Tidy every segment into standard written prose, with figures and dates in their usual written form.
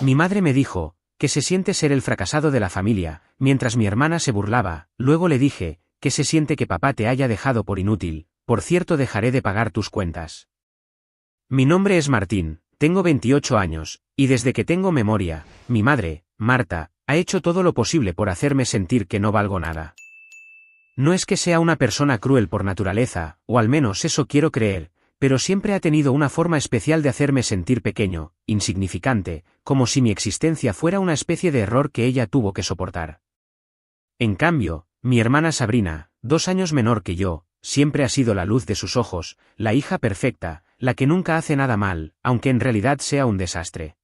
Mi madre me dijo, que se siente ser el fracasado de la familia, mientras mi hermana se burlaba. Luego le dije, que se siente que papá te haya dejado por inútil. Por cierto, dejaré de pagar tus cuentas. Mi nombre es Martín, tengo 28 años, y desde que tengo memoria, mi madre, Marta, ha hecho todo lo posible por hacerme sentir que no valgo nada. No es que sea una persona cruel por naturaleza, o al menos eso quiero creer, pero siempre ha tenido una forma especial de hacerme sentir pequeño, insignificante, como si mi existencia fuera una especie de error que ella tuvo que soportar. En cambio, mi hermana Sabrina, 2 años menor que yo, siempre ha sido la luz de sus ojos, la hija perfecta, la que nunca hace nada mal, aunque en realidad sea un desastre.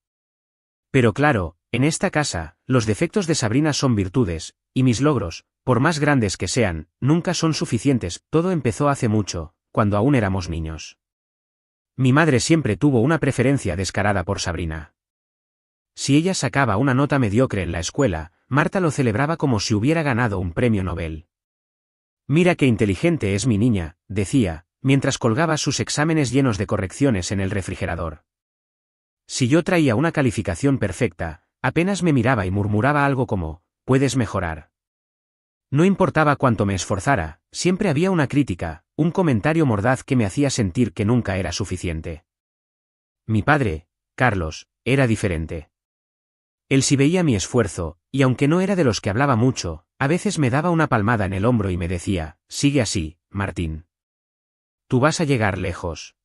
Pero claro, en esta casa, los defectos de Sabrina son virtudes, y mis logros, por más grandes que sean, nunca son suficientes. Todo empezó hace mucho, cuando aún éramos niños. Mi madre siempre tuvo una preferencia descarada por Sabrina. Si ella sacaba una nota mediocre en la escuela, Marta lo celebraba como si hubiera ganado un premio Nobel. Mira qué inteligente es mi niña, decía, mientras colgaba sus exámenes llenos de correcciones en el refrigerador. Si yo traía una calificación perfecta, apenas me miraba y murmuraba algo como, puedes mejorar. No importaba cuánto me esforzara, siempre había una crítica, un comentario mordaz que me hacía sentir que nunca era suficiente. Mi padre, Carlos, era diferente. Él sí veía mi esfuerzo, y aunque no era de los que hablaba mucho, a veces me daba una palmada en el hombro y me decía, sigue así, Martín. Tú vas a llegar lejos.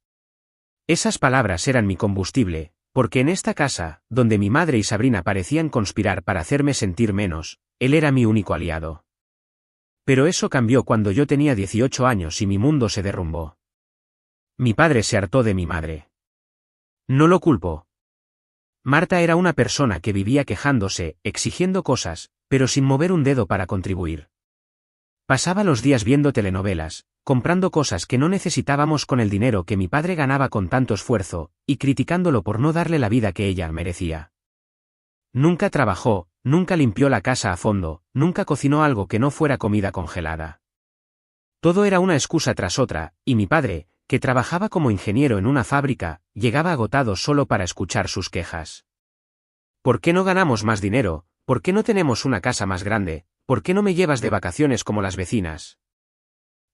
Esas palabras eran mi combustible, porque en esta casa, donde mi madre y Sabrina parecían conspirar para hacerme sentir menos, él era mi único aliado. Pero eso cambió cuando yo tenía 18 años y mi mundo se derrumbó. Mi padre se hartó de mi madre. No lo culpo. Marta era una persona que vivía quejándose, exigiendo cosas, pero sin mover un dedo para contribuir. Pasaba los días viendo telenovelas, comprando cosas que no necesitábamos con el dinero que mi padre ganaba con tanto esfuerzo, y criticándolo por no darle la vida que ella merecía. Nunca trabajó, nunca limpió la casa a fondo, nunca cocinó algo que no fuera comida congelada. Todo era una excusa tras otra, y mi padre, que trabajaba como ingeniero en una fábrica, llegaba agotado solo para escuchar sus quejas. ¿Por qué no ganamos más dinero? ¿Por qué no tenemos una casa más grande? ¿Por qué no me llevas de vacaciones como las vecinas?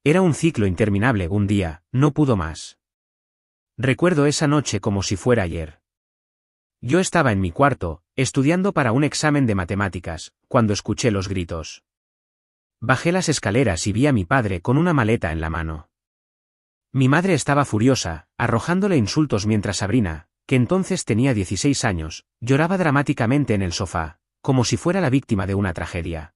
Era un ciclo interminable. Un día, no pudo más. Recuerdo esa noche como si fuera ayer. Yo estaba en mi cuarto, estudiando para un examen de matemáticas, cuando escuché los gritos. Bajé las escaleras y vi a mi padre con una maleta en la mano. Mi madre estaba furiosa, arrojándole insultos mientras Sabrina, que entonces tenía 16 años, lloraba dramáticamente en el sofá, como si fuera la víctima de una tragedia.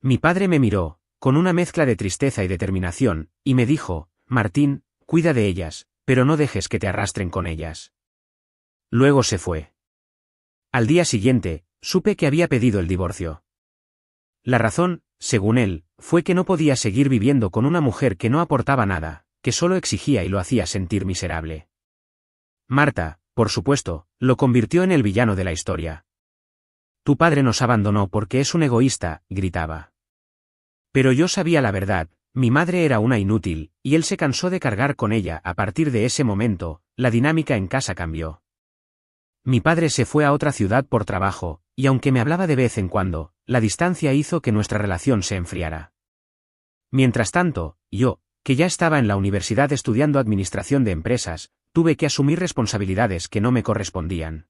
Mi padre me miró, con una mezcla de tristeza y determinación, y me dijo, Martín, cuida de ellas, pero no dejes que te arrastren con ellas. Luego se fue. Al día siguiente, supe que había pedido el divorcio. La razón, según él, fue que no podía seguir viviendo con una mujer que no aportaba nada, que solo exigía y lo hacía sentir miserable. Marta, por supuesto, lo convirtió en el villano de la historia. Tu padre nos abandonó porque es un egoísta, gritaba. Pero yo sabía la verdad, mi madre era una inútil, y él se cansó de cargar con ella. A partir de ese momento, la dinámica en casa cambió. Mi padre se fue a otra ciudad por trabajo, y aunque me hablaba de vez en cuando, la distancia hizo que nuestra relación se enfriara. Mientras tanto, yo, que ya estaba en la universidad estudiando administración de empresas, tuve que asumir responsabilidades que no me correspondían.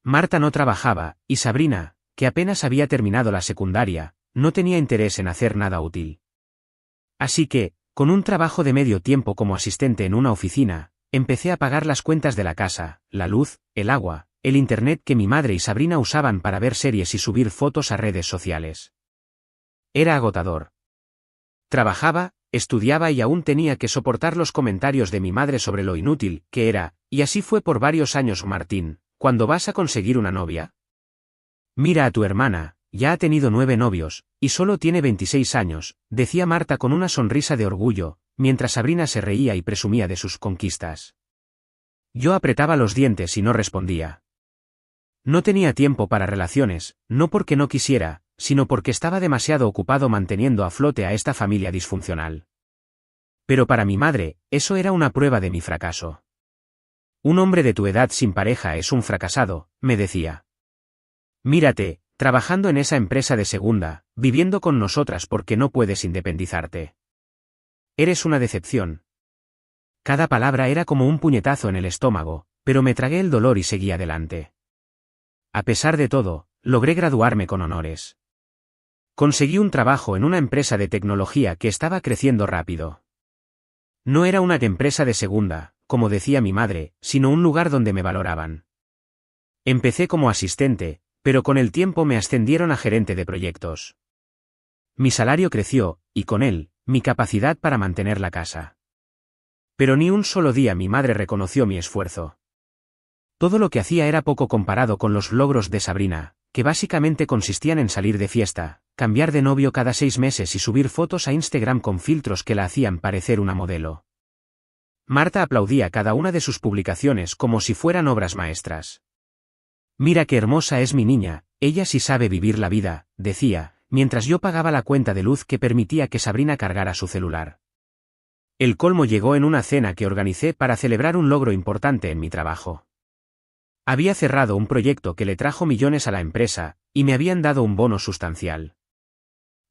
Marta no trabajaba, y Sabrina, que apenas había terminado la secundaria, no tenía interés en hacer nada útil. Así que, con un trabajo de medio tiempo como asistente en una oficina, empecé a pagar las cuentas de la casa, la luz, el agua, el internet que mi madre y Sabrina usaban para ver series y subir fotos a redes sociales. Era agotador. Trabajaba, estudiaba y aún tenía que soportar los comentarios de mi madre sobre lo inútil que era, y así fue por varios años. Martín, ¿cuándo vas a conseguir una novia? Mira a tu hermana, ya ha tenido 9 novios, y solo tiene 26 años, decía Marta con una sonrisa de orgullo, mientras Sabrina se reía y presumía de sus conquistas. Yo apretaba los dientes y no respondía. No tenía tiempo para relaciones, no porque no quisiera, sino porque estaba demasiado ocupado manteniendo a flote a esta familia disfuncional. Pero para mi madre, eso era una prueba de mi fracaso. Un hombre de tu edad sin pareja es un fracasado, me decía. Mírate, trabajando en esa empresa de segunda, viviendo con nosotras porque no puedes independizarte. Eres una decepción. Cada palabra era como un puñetazo en el estómago, pero me tragué el dolor y seguí adelante. A pesar de todo, logré graduarme con honores. Conseguí un trabajo en una empresa de tecnología que estaba creciendo rápido. No era una empresa de segunda, como decía mi madre, sino un lugar donde me valoraban. Empecé como asistente, pero con el tiempo me ascendieron a gerente de proyectos. Mi salario creció, y con él, mi capacidad para mantener la casa. Pero ni un solo día mi madre reconoció mi esfuerzo. Todo lo que hacía era poco comparado con los logros de Sabrina, que básicamente consistían en salir de fiesta, cambiar de novio cada 6 meses y subir fotos a Instagram con filtros que la hacían parecer una modelo. Marta aplaudía cada una de sus publicaciones como si fueran obras maestras. Mira qué hermosa es mi niña, ella sí sabe vivir la vida, decía, mientras yo pagaba la cuenta de luz que permitía que Sabrina cargara su celular. El colmo llegó en una cena que organicé para celebrar un logro importante en mi trabajo. Había cerrado un proyecto que le trajo millones a la empresa, y me habían dado un bono sustancial.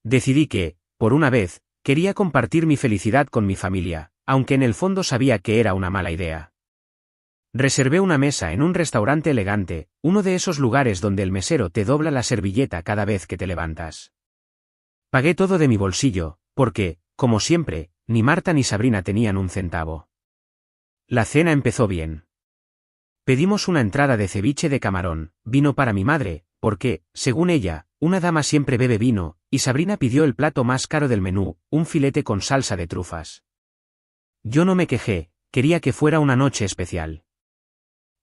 Decidí que, por una vez, quería compartir mi felicidad con mi familia, aunque en el fondo sabía que era una mala idea. Reservé una mesa en un restaurante elegante, uno de esos lugares donde el mesero te dobla la servilleta cada vez que te levantas. Pagué todo de mi bolsillo, porque, como siempre, ni Marta ni Sabrina tenían un centavo. La cena empezó bien. Pedimos una entrada de ceviche de camarón, vino para mi madre, porque, según ella, una dama siempre bebe vino, y Sabrina pidió el plato más caro del menú, un filete con salsa de trufas. Yo no me quejé, quería que fuera una noche especial.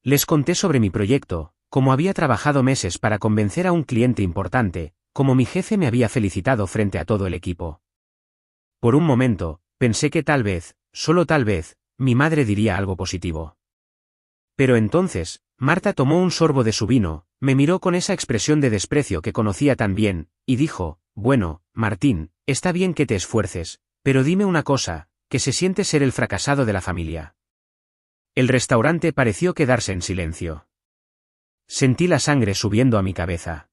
Les conté sobre mi proyecto, cómo había trabajado meses para convencer a un cliente importante, cómo mi jefe me había felicitado frente a todo el equipo. Por un momento, pensé que tal vez, solo tal vez, mi madre diría algo positivo. Pero entonces, Marta tomó un sorbo de su vino, me miró con esa expresión de desprecio que conocía tan bien, y dijo, bueno, Martín, está bien que te esfuerces, pero dime una cosa, ¿qué se siente ser el fracasado de la familia? El restaurante pareció quedarse en silencio. Sentí la sangre subiendo a mi cabeza.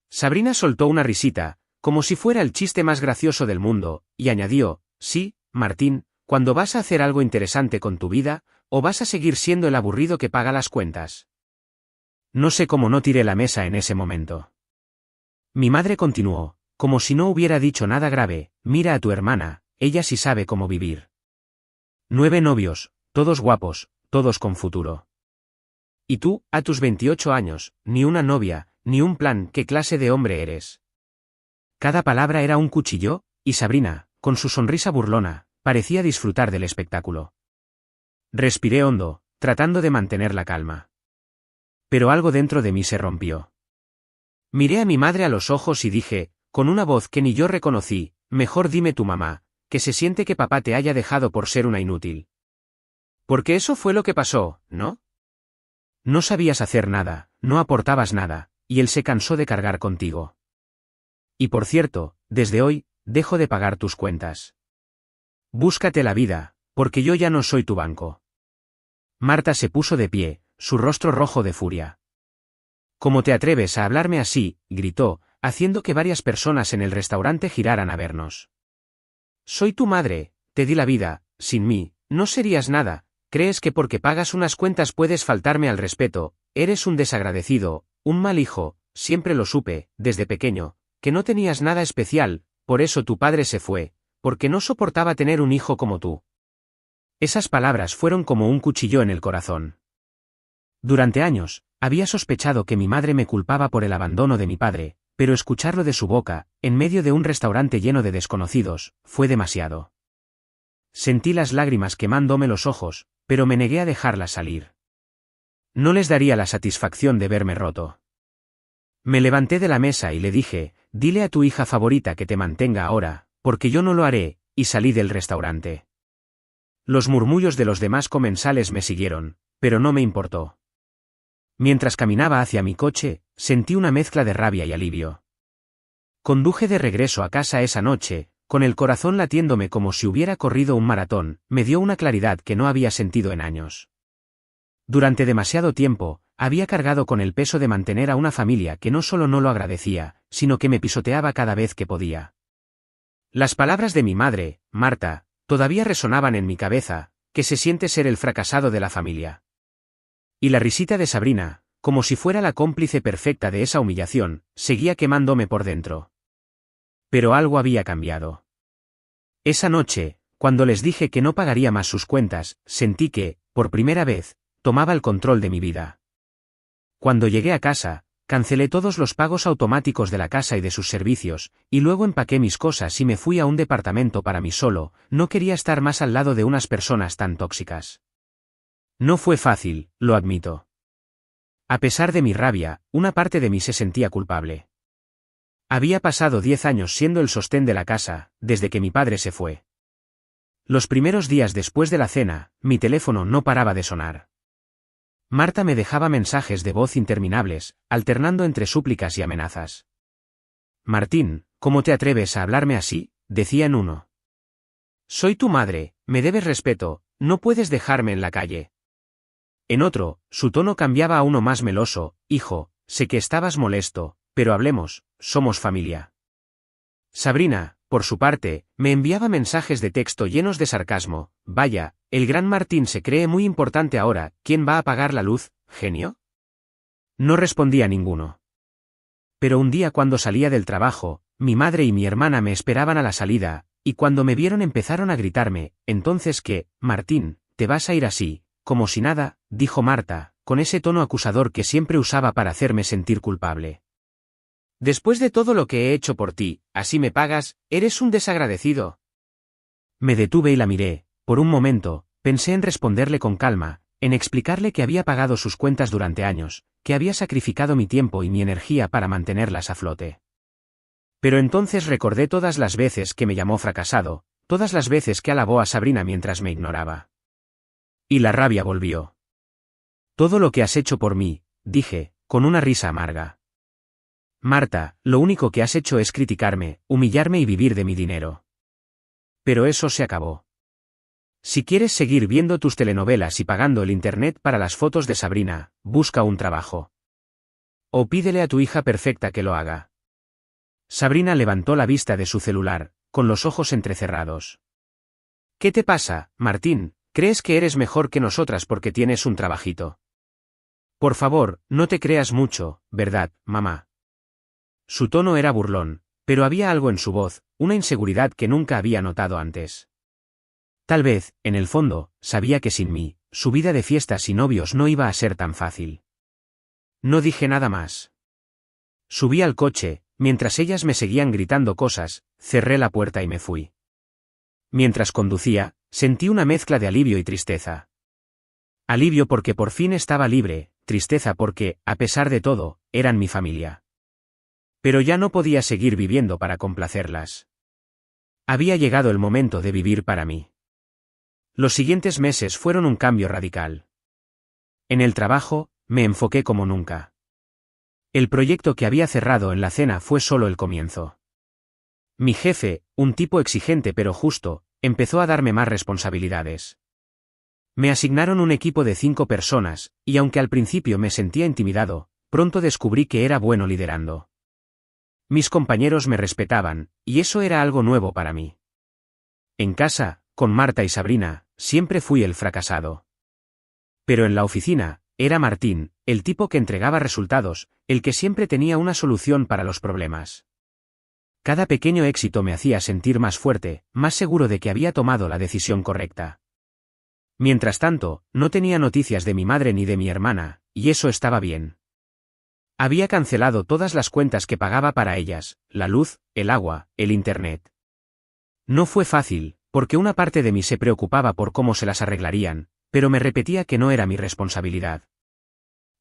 Sabrina soltó una risita, como si fuera el chiste más gracioso del mundo, y añadió, sí, Martín, cuando vas a hacer algo interesante con tu vida, ¿o vas a seguir siendo el aburrido que paga las cuentas? No sé cómo no tiré la mesa en ese momento. Mi madre continuó, como si no hubiera dicho nada grave, mira a tu hermana, ella sí sabe cómo vivir. 9 novios, todos guapos, todos con futuro. Y tú, a tus 28 años, ni una novia, ni un plan, ¿qué clase de hombre eres? Cada palabra era un cuchillo, y Sabrina, con su sonrisa burlona, parecía disfrutar del espectáculo. Respiré hondo, tratando de mantener la calma. Pero algo dentro de mí se rompió. Miré a mi madre a los ojos y dije, con una voz que ni yo reconocí, mejor dime tu mamá, que se siente que papá te haya dejado por ser una inútil. Porque eso fue lo que pasó, ¿no? No sabías hacer nada, no aportabas nada, y él se cansó de cargar contigo. Y por cierto, desde hoy, dejo de pagar tus cuentas. Búscate la vida, porque yo ya no soy tu banco. Marta se puso de pie, su rostro rojo de furia. ¿Cómo te atreves a hablarme así?, gritó, haciendo que varias personas en el restaurante giraran a vernos. Soy tu madre, te di la vida, sin mí, no serías nada, crees que porque pagas unas cuentas puedes faltarme al respeto, eres un desagradecido, un mal hijo, siempre lo supe, desde pequeño, que no tenías nada especial, por eso tu padre se fue, porque no soportaba tener un hijo como tú. Esas palabras fueron como un cuchillo en el corazón. Durante años, había sospechado que mi madre me culpaba por el abandono de mi padre, pero escucharlo de su boca, en medio de un restaurante lleno de desconocidos, fue demasiado. Sentí las lágrimas quemándome los ojos, pero me negué a dejarlas salir. No les daría la satisfacción de verme roto. Me levanté de la mesa y le dije, dile a tu hija favorita que te mantenga ahora, porque yo no lo haré, y salí del restaurante. Los murmullos de los demás comensales me siguieron, pero no me importó. Mientras caminaba hacia mi coche, sentí una mezcla de rabia y alivio. Conduje de regreso a casa esa noche, con el corazón latiéndome como si hubiera corrido un maratón, me dio una claridad que no había sentido en años. Durante demasiado tiempo, había cargado con el peso de mantener a una familia que no solo no lo agradecía, sino que me pisoteaba cada vez que podía. Las palabras de mi madre, Marta, todavía resonaban en mi cabeza, que se siente ser el fracasado de la familia. Y la risita de Sabrina, como si fuera la cómplice perfecta de esa humillación, seguía quemándome por dentro. Pero algo había cambiado. Esa noche, cuando les dije que no pagaría más sus cuentas, sentí que, por primera vez, tomaba el control de mi vida. Cuando llegué a casa, cancelé todos los pagos automáticos de la casa y de sus servicios, y luego empaqué mis cosas y me fui a un departamento para mí solo. No quería estar más al lado de unas personas tan tóxicas. No fue fácil, lo admito. A pesar de mi rabia, una parte de mí se sentía culpable. Había pasado 10 años siendo el sostén de la casa, desde que mi padre se fue. Los primeros días después de la cena, mi teléfono no paraba de sonar. Marta me dejaba mensajes de voz interminables, alternando entre súplicas y amenazas. Martín, ¿cómo te atreves a hablarme así?, decía en uno. Soy tu madre, me debes respeto, no puedes dejarme en la calle. En otro, su tono cambiaba a uno más meloso. Hijo, sé que estabas molesto, pero hablemos, somos familia. Sabrina, por su parte, me enviaba mensajes de texto llenos de sarcasmo. Vaya, el gran Martín se cree muy importante ahora. ¿Quién va a pagar la luz, genio? No respondía ninguno. Pero un día cuando salía del trabajo, mi madre y mi hermana me esperaban a la salida, y cuando me vieron empezaron a gritarme. Entonces ¿qué, Martín, te vas a ir así, como si nada?, dijo Marta, con ese tono acusador que siempre usaba para hacerme sentir culpable. Después de todo lo que he hecho por ti, ¿así me pagas? Eres un desagradecido. Me detuve y la miré. Por un momento, pensé en responderle con calma, en explicarle que había pagado sus cuentas durante años, que había sacrificado mi tiempo y mi energía para mantenerlas a flote. Pero entonces recordé todas las veces que me llamó fracasado, todas las veces que alabó a Sabrina mientras me ignoraba. Y la rabia volvió. Todo lo que has hecho por mí, dije, con una risa amarga. Marta, lo único que has hecho es criticarme, humillarme y vivir de mi dinero. Pero eso se acabó. Si quieres seguir viendo tus telenovelas y pagando el internet para las fotos de Sabrina, busca un trabajo. O pídele a tu hija perfecta que lo haga. Sabrina levantó la vista de su celular, con los ojos entrecerrados. ¿Qué te pasa, Martín? ¿Crees que eres mejor que nosotras porque tienes un trabajito? Por favor, no te creas mucho, ¿verdad, mamá? Su tono era burlón, pero había algo en su voz, una inseguridad que nunca había notado antes. Tal vez, en el fondo, sabía que sin mí, su vida de fiestas y novios no iba a ser tan fácil. No dije nada más. Subí al coche, mientras ellas me seguían gritando cosas, cerré la puerta y me fui. Mientras conducía, sentí una mezcla de alivio y tristeza. Alivio porque por fin estaba libre, tristeza porque, a pesar de todo, eran mi familia. Pero ya no podía seguir viviendo para complacerlas. Había llegado el momento de vivir para mí. Los siguientes meses fueron un cambio radical. En el trabajo, me enfoqué como nunca. El proyecto que había cerrado en la cena fue solo el comienzo. Mi jefe, un tipo exigente pero justo, empezó a darme más responsabilidades. Me asignaron un equipo de 5 personas, y aunque al principio me sentía intimidado, pronto descubrí que era bueno liderando. Mis compañeros me respetaban, y eso era algo nuevo para mí. En casa, con Marta y Sabrina, siempre fui el fracasado. Pero en la oficina, era Martín, el tipo que entregaba resultados, el que siempre tenía una solución para los problemas. Cada pequeño éxito me hacía sentir más fuerte, más seguro de que había tomado la decisión correcta. Mientras tanto, no tenía noticias de mi madre ni de mi hermana, y eso estaba bien. Había cancelado todas las cuentas que pagaba para ellas, la luz, el agua, el internet. No fue fácil, porque una parte de mí se preocupaba por cómo se las arreglarían, pero me repetía que no era mi responsabilidad.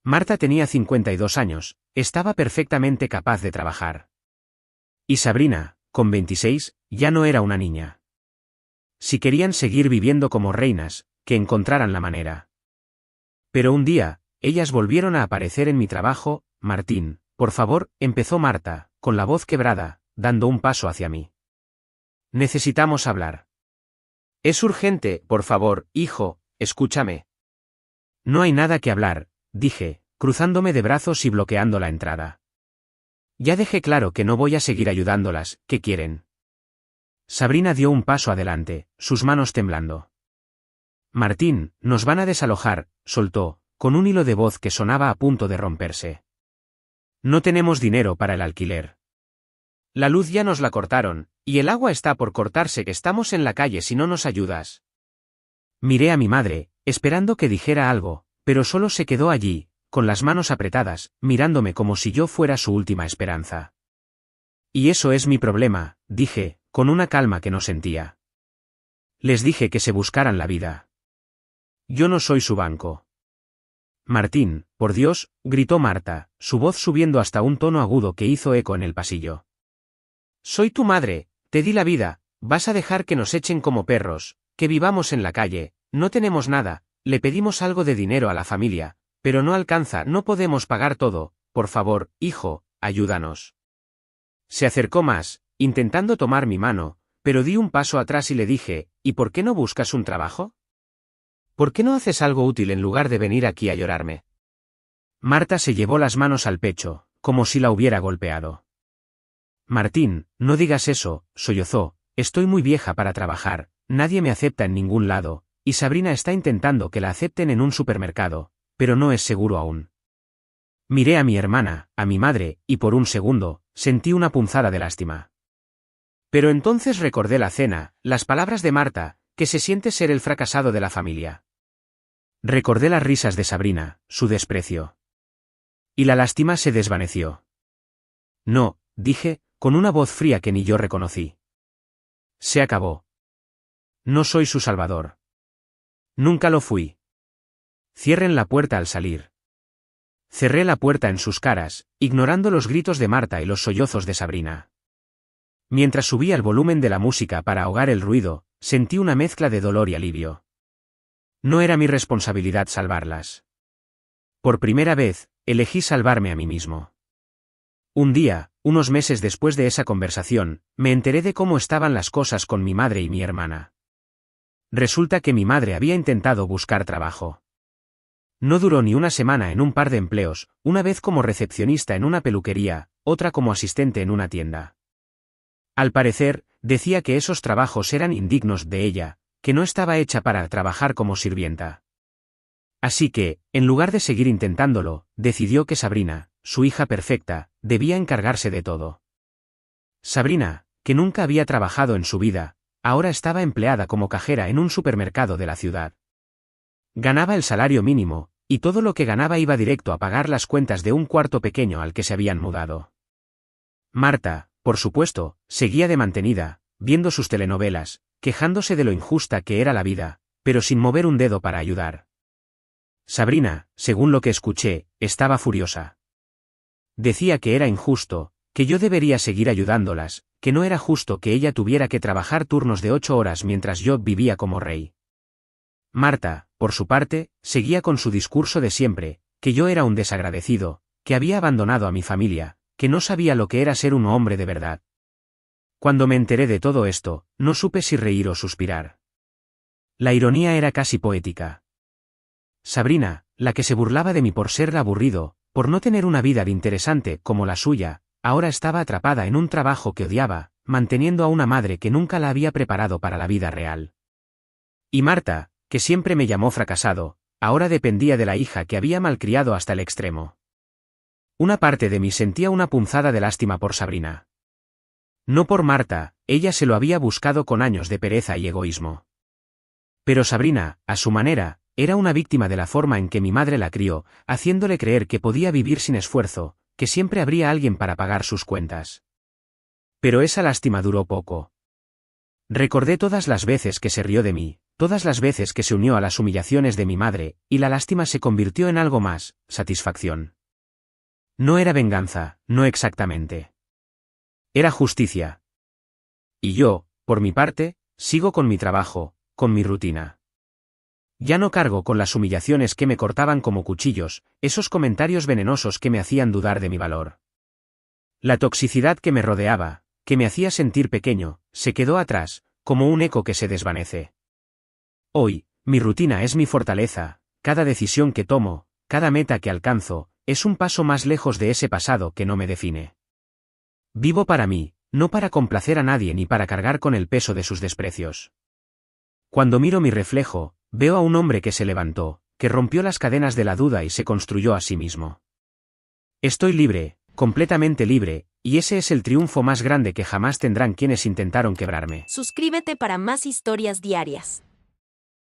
Marta tenía 52 años, estaba perfectamente capaz de trabajar. Y Sabrina, con 26, ya no era una niña. Si querían seguir viviendo como reinas, que encontraran la manera. Pero un día, ellas volvieron a aparecer en mi trabajo. Martín, por favor, empezó Marta, con la voz quebrada, dando un paso hacia mí. Necesitamos hablar. Es urgente, por favor, hijo, escúchame. No hay nada que hablar, dije, cruzándome de brazos y bloqueando la entrada. Ya dejé claro que no voy a seguir ayudándolas, ¿qué quieren? Sabrina dio un paso adelante, sus manos temblando. Martín, nos van a desalojar, soltó, con un hilo de voz que sonaba a punto de romperse. No tenemos dinero para el alquiler. La luz ya nos la cortaron, y el agua está por cortarse, que estamos en la calle si no nos ayudas. Miré a mi madre, esperando que dijera algo, pero solo se quedó allí, con las manos apretadas, mirándome como si yo fuera su última esperanza. Y eso es mi problema, dije, con una calma que no sentía. Les dije que se buscaran la vida. Yo no soy su banco. Martín, por Dios, gritó Marta, su voz subiendo hasta un tono agudo que hizo eco en el pasillo. Soy tu madre, te di la vida, vas a dejar que nos echen como perros, que vivamos en la calle, no tenemos nada, le pedimos algo de dinero a la familia, pero no alcanza, no podemos pagar todo, por favor, hijo, ayúdanos. Se acercó más, intentando tomar mi mano, pero di un paso atrás y le dije, ¿y por qué no buscas un trabajo? ¿Por qué no haces algo útil en lugar de venir aquí a llorarme? Marta se llevó las manos al pecho, como si la hubiera golpeado. Martín, no digas eso, sollozó, estoy muy vieja para trabajar, nadie me acepta en ningún lado, y Sabrina está intentando que la acepten en un supermercado, pero no es seguro aún. Miré a mi hermana, a mi madre, y por un segundo, sentí una punzada de lástima. Pero entonces recordé la cena, las palabras de Marta, que se siente ser el fracasado de la familia. Recordé las risas de Sabrina, su desprecio. Y la lástima se desvaneció. No, dije, con una voz fría que ni yo reconocí. Se acabó. No soy su salvador. Nunca lo fui. Cierren la puerta al salir. Cerré la puerta en sus caras, ignorando los gritos de Marta y los sollozos de Sabrina. Mientras subía el volumen de la música para ahogar el ruido, sentí una mezcla de dolor y alivio. No era mi responsabilidad salvarlas. Por primera vez, elegí salvarme a mí mismo. Un día, unos meses después de esa conversación, me enteré de cómo estaban las cosas con mi madre y mi hermana. Resulta que mi madre había intentado buscar trabajo. No duró ni una semana en un par de empleos, una vez como recepcionista en una peluquería, otra como asistente en una tienda. Al parecer, decía que esos trabajos eran indignos de ella, que no estaba hecha para trabajar como sirvienta. Así que, en lugar de seguir intentándolo, decidió que Sabrina, su hija perfecta, debía encargarse de todo. Sabrina, que nunca había trabajado en su vida, ahora estaba empleada como cajera en un supermercado de la ciudad. Ganaba el salario mínimo, y todo lo que ganaba iba directo a pagar las cuentas de un cuarto pequeño al que se habían mudado. Marta, por supuesto, seguía de mantenida, viendo sus telenovelas, quejándose de lo injusta que era la vida, pero sin mover un dedo para ayudar. Sabrina, según lo que escuché, estaba furiosa. Decía que era injusto, que yo debería seguir ayudándolas, que no era justo que ella tuviera que trabajar turnos de 8 horas mientras yo vivía como rey. Marta, por su parte, seguía con su discurso de siempre, que yo era un desagradecido, que había abandonado a mi familia, que no sabía lo que era ser un hombre de verdad. Cuando me enteré de todo esto, no supe si reír o suspirar. La ironía era casi poética. Sabrina, la que se burlaba de mí por ser aburrido, por no tener una vida interesante como la suya, ahora estaba atrapada en un trabajo que odiaba, manteniendo a una madre que nunca la había preparado para la vida real. Y Marta, que siempre me llamó fracasado, ahora dependía de la hija que había malcriado hasta el extremo. Una parte de mí sentía una punzada de lástima por Sabrina. No por Marta, ella se lo había buscado con años de pereza y egoísmo. Pero Sabrina, a su manera, era una víctima de la forma en que mi madre la crió, haciéndole creer que podía vivir sin esfuerzo, que siempre habría alguien para pagar sus cuentas. Pero esa lástima duró poco. Recordé todas las veces que se rió de mí, todas las veces que se unió a las humillaciones de mi madre, y la lástima se convirtió en algo más, satisfacción. No era venganza, no exactamente. Era justicia. Y yo, por mi parte, sigo con mi trabajo, con mi rutina. Ya no cargo con las humillaciones que me cortaban como cuchillos, esos comentarios venenosos que me hacían dudar de mi valor. La toxicidad que me rodeaba, que me hacía sentir pequeño, se quedó atrás, como un eco que se desvanece. Hoy, mi rutina es mi fortaleza, cada decisión que tomo, cada meta que alcanzo, es un paso más lejos de ese pasado que no me define. Vivo para mí, no para complacer a nadie ni para cargar con el peso de sus desprecios. Cuando miro mi reflejo, veo a un hombre que se levantó, que rompió las cadenas de la duda y se construyó a sí mismo. Estoy libre, completamente libre, y ese es el triunfo más grande que jamás tendrán quienes intentaron quebrarme. Suscríbete para más historias diarias.